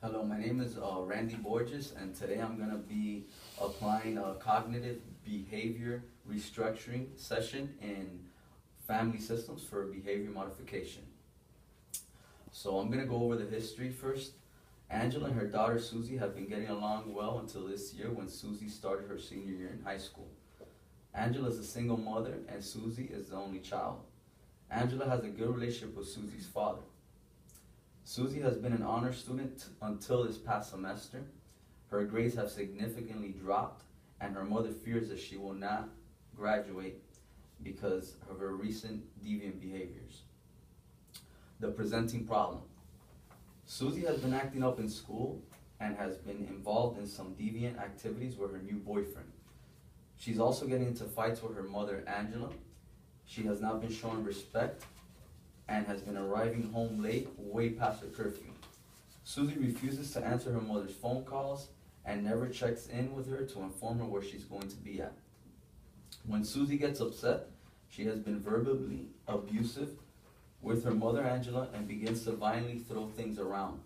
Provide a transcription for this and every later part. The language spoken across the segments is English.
Hello, my name is Randy Borges, and today I'm going to be applying a cognitive behavior restructuring session in family systems for behavior modification. So I'm going to go over the history first. Angela and her daughter Susie have been getting along well until this year when Susie started her senior year in high school. Angela is a single mother and Susie is the only child. Angela has a good relationship with Susie's father. Susie has been an honor student until this past semester. Her grades have significantly dropped and her mother fears that she will not graduate because of her recent deviant behaviors. The presenting problem. Susie has been acting up in school and has been involved in some deviant activities with her new boyfriend. She's also getting into fights with her mother, Angela. She has not been showing respect and has been arriving home late, way past her curfew. Susie refuses to answer her mother's phone calls and never checks in with her to inform her where she's going to be at. When Susie gets upset, she has been verbally abusive with her mother, Angela, and begins to violently throw things around.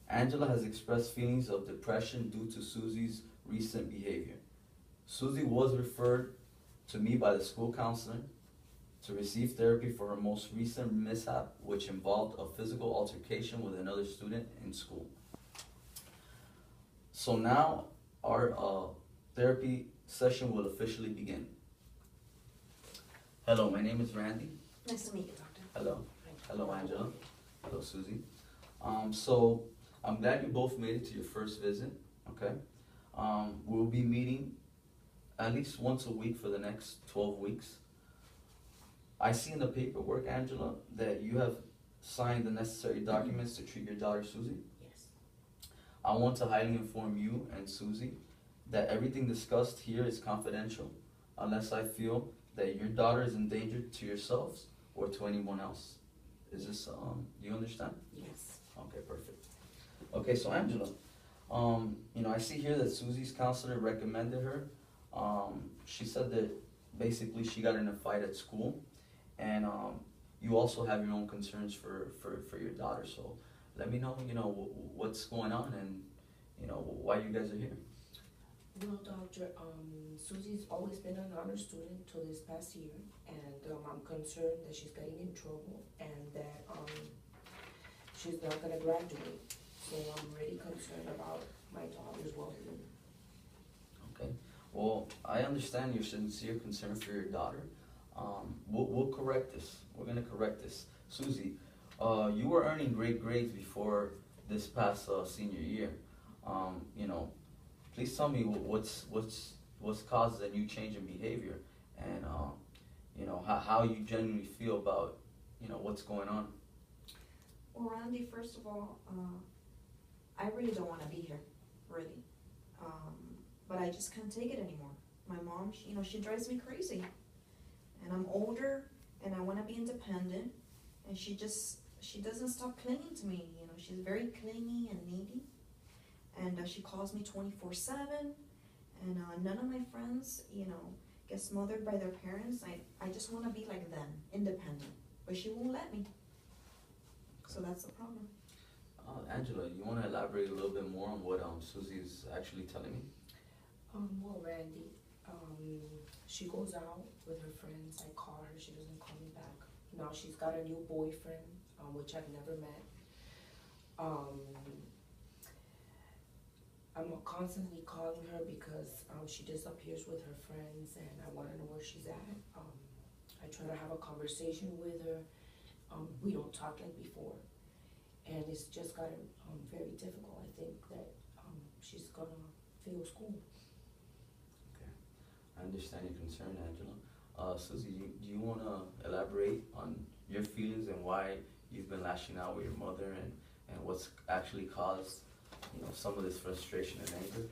Angela has expressed feelings of depression due to Susie's recent behavior. Susie was referred to me by the school counselor to receive therapy for her most recent mishap, which involved a physical altercation with another student in school. So now our therapy session will officially begin. Hello, my name is Randy. Nice to meet you, Doctor. Hello. Hello, Angela. Hello, Susie. So I'm glad you both made it to your first visit, okay? We'll be meeting at least once a week for the next 12 weeks. I see in the paperwork, Angela, that you have signed the necessary documents to treat your daughter, Susie. Yes. I want to highly inform you and Susie that everything discussed here is confidential unless I feel that your daughter is endangered to yourselves or to anyone else. Is this, do you understand? Yes. Okay, perfect. Okay, so Angela, I see here that Susie's counselor recommended her. She said that basically she got in a fight at school, and you also have your own concerns for your daughter. So let me know, what's going on and, why you guys are here. Well, Doctor, Susie's always been an honor student till this past year, and I'm concerned that she's getting in trouble and that she's not going to graduate. So I'm really concerned about my daughter's well-being. Okay. Well, I understand your sincere concern for your daughter. We'll correct this. We're gonna correct this. Susie, you were earning great grades before this past senior year. Please tell me what's caused the new change in behavior, and how you genuinely feel about what's going on. Well, Randy, first of all, I really don't want to be here, really. But I just can't take it anymore. My mom, she drives me crazy. And I'm older, and I want to be independent. And she doesn't stop clinging to me. She's very clingy and needy. And she calls me 24/7. And none of my friends, get smothered by their parents. I just want to be like them, independent. But she won't let me. So that's the problem. Angela, you want to elaborate a little bit more on what Susie is actually telling me? Well, Randy, she goes out with her friends. I call her, she doesn't call me back. Now she's got a new boyfriend, which I've never met. I'm constantly calling her because she disappears with her friends and I want to know where she's at. I try to have a conversation with her. We don't talk like before. And it's just gotten very difficult. I think that she's gonna fail school. Okay, I understand your concern, Angela. Susie, do you want to elaborate on your feelings and why you've been lashing out with your mother and what's actually caused, some of this frustration and anger?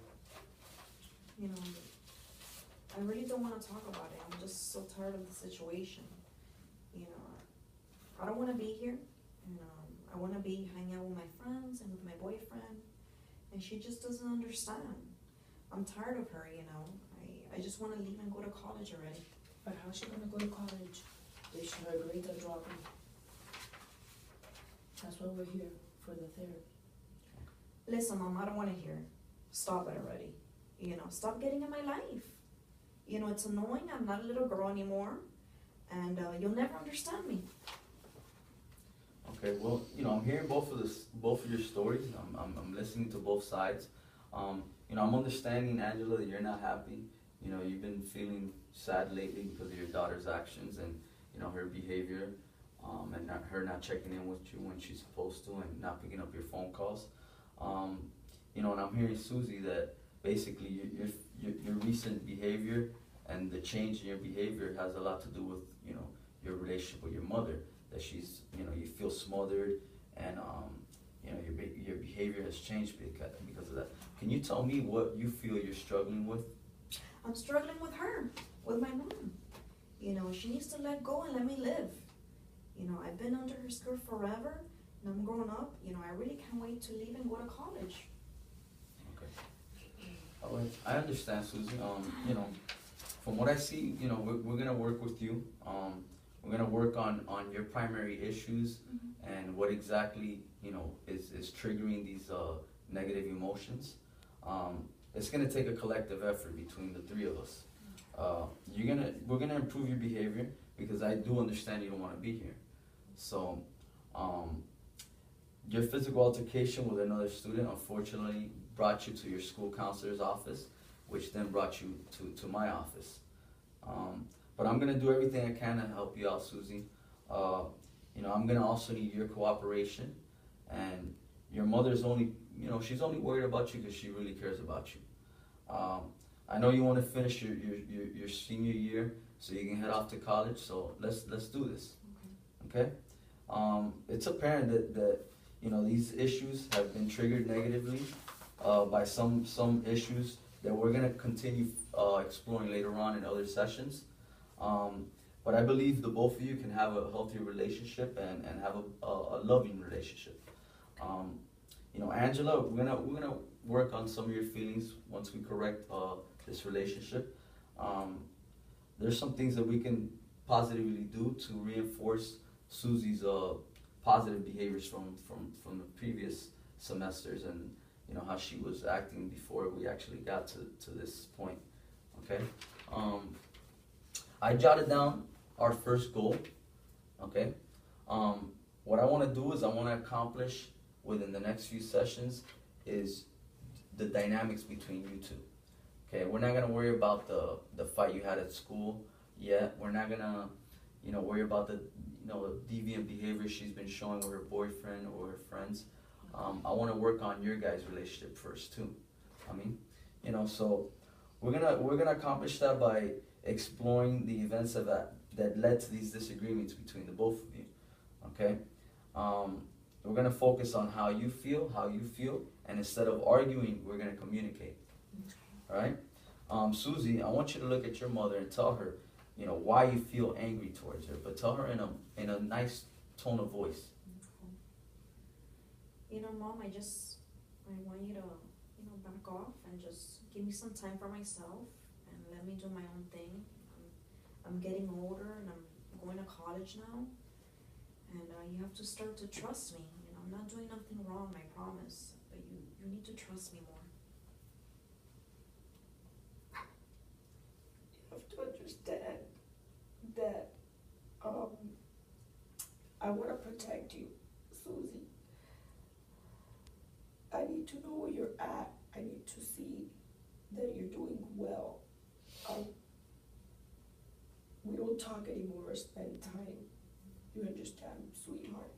I really don't want to talk about it. I'm just so tired of the situation. I don't want to be here. I want to be hanging out with my friends and with my boyfriend, and she just doesn't understand. I'm tired of her, I just want to leave and go to college already. But how's she gonna go to college if her grades are dropping? That's why we're here, for the therapy. listen, Mom, I don't wanna hear it. Stop it already. You know, stop getting in my life. You know, it's annoying, I'm not a little girl anymore, and you'll never understand me. Okay, well, I'm hearing both of your stories. I'm listening to both sides. I'm understanding, Angela, that you're not happy. You've been feeling sad lately because of your daughter's actions and, her behavior, and her not checking in with you when she's supposed to and not picking up your phone calls. And I'm hearing, Susie, that basically your recent behavior and the change in your behavior has a lot to do with, your relationship with your mother. That she's, you feel smothered, and your behavior has changed because of that. Can you tell me what you feel you're struggling with? I'm struggling with her, with my mom. She needs to let go and let me live. I've been under her skirt forever, and I'm growing up. I really can't wait to leave and go to college. Okay. All right. I understand, Susie. From what I see, we're gonna work with you. We're gonna work on your primary issues and what exactly is triggering these negative emotions. It's gonna take a collective effort between the three of us. We're gonna improve your behavior because I do understand you don't want to be here. So, your physical altercation with another student unfortunately brought you to your school counselor's office, which then brought you to my office. But I'm gonna do everything I can to help you out, Susie. I'm gonna also need your cooperation, and your mother's only, she's only worried about you because she really cares about you. I know you want to finish your senior year so you can head off to college. So let's do this. Okay. It's apparent that these issues have been triggered negatively by some issues that we're gonna continue exploring later on in other sessions. But I believe the both of you can have a healthy relationship and have a loving relationship. Angela, we're gonna work on some of your feelings once we correct this relationship. There's some things that we can positively do to reinforce Susie's positive behaviors from the previous semesters, and how she was acting before we actually got to this point. Okay. I jotted down our first goal. Okay. What I want to do is I want to accomplish within the next few sessions is the dynamics between you two. Okay, we're not gonna worry about the fight you had at school yet. We're not gonna, worry about the deviant behavior she's been showing with her boyfriend or her friends. I want to work on your guys' relationship first too. So we're gonna accomplish that by exploring the events that led to these disagreements between the both of you. Okay. We're gonna focus on how you feel, and instead of arguing, we're gonna communicate. All right. Susie, I want you to look at your mother and tell her, why you feel angry towards her, but tell her in a nice tone of voice. Mom, I want you to, back off and just give me some time for myself and let me do my own thing. I'm getting older and I'm going to college now, and you have to start to trust me. I'm not doing nothing wrong, I promise, but you need to trust me more. You have to understand that I want to protect you, Susie. I need to know where you're at. I need to see that you're doing well. We don't talk anymore or spend time. You understand, sweetheart?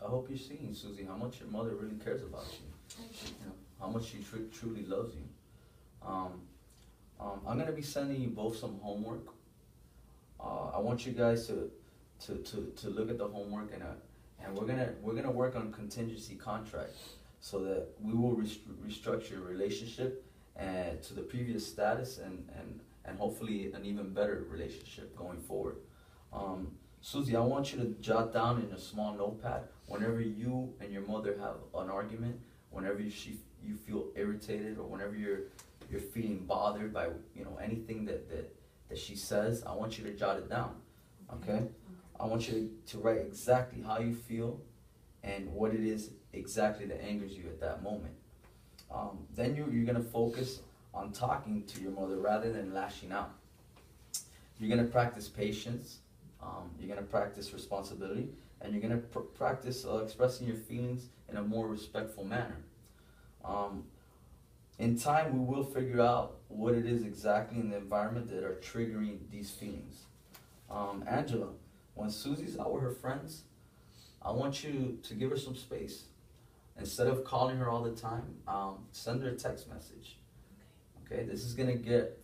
I hope you're seeing, Susie, how much your mother really cares about you. How much she truly loves you. I'm gonna be sending you both some homework. I want you guys to look at the homework, and we're gonna work on contingency contract so that we will restructure your relationship and to the previous status and hopefully an even better relationship going forward. Susie, I want you to jot down in a small notepad whenever you and your mother have an argument, whenever you feel irritated, or whenever you're feeling bothered by anything that she says. I want you to jot it down. Okay? I want you to write exactly how you feel and what it is exactly that angers you at that moment. Then you're gonna focus on talking to your mother rather than lashing out. You're gonna practice patience. You're gonna practice responsibility, and you're gonna practice expressing your feelings in a more respectful manner. In time, we will figure out what it is exactly in the environment that are triggering these feelings. Angela, when Susie's out with her friends, I want you to give her some space. Instead of calling her all the time, send her a text message. Okay, this is gonna get,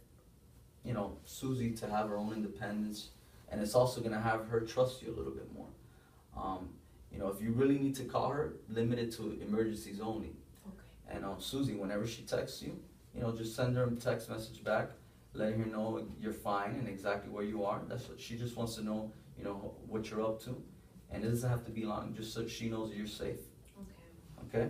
Susie to have her own independence, and it's also gonna have her trust you a little bit more. If you really need to call her, limit it to emergencies only. Okay. And Susie, whenever she texts you, just send her a text message back, letting her know you're fine and exactly where you are. That's what she just wants to know, what you're up to, and it doesn't have to be long, just so she knows that you're safe. Okay. Okay?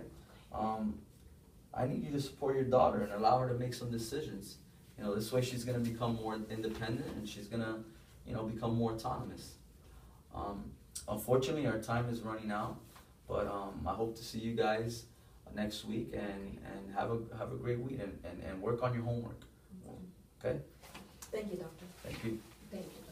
I need you to support your daughter and allow her to make some decisions. This way she's gonna become more independent and she's gonna, become more autonomous. Unfortunately, our time is running out, but I hope to see you guys next week and have a great week and work on your homework. Okay? Thank you, doctor. Thank you. Thank you.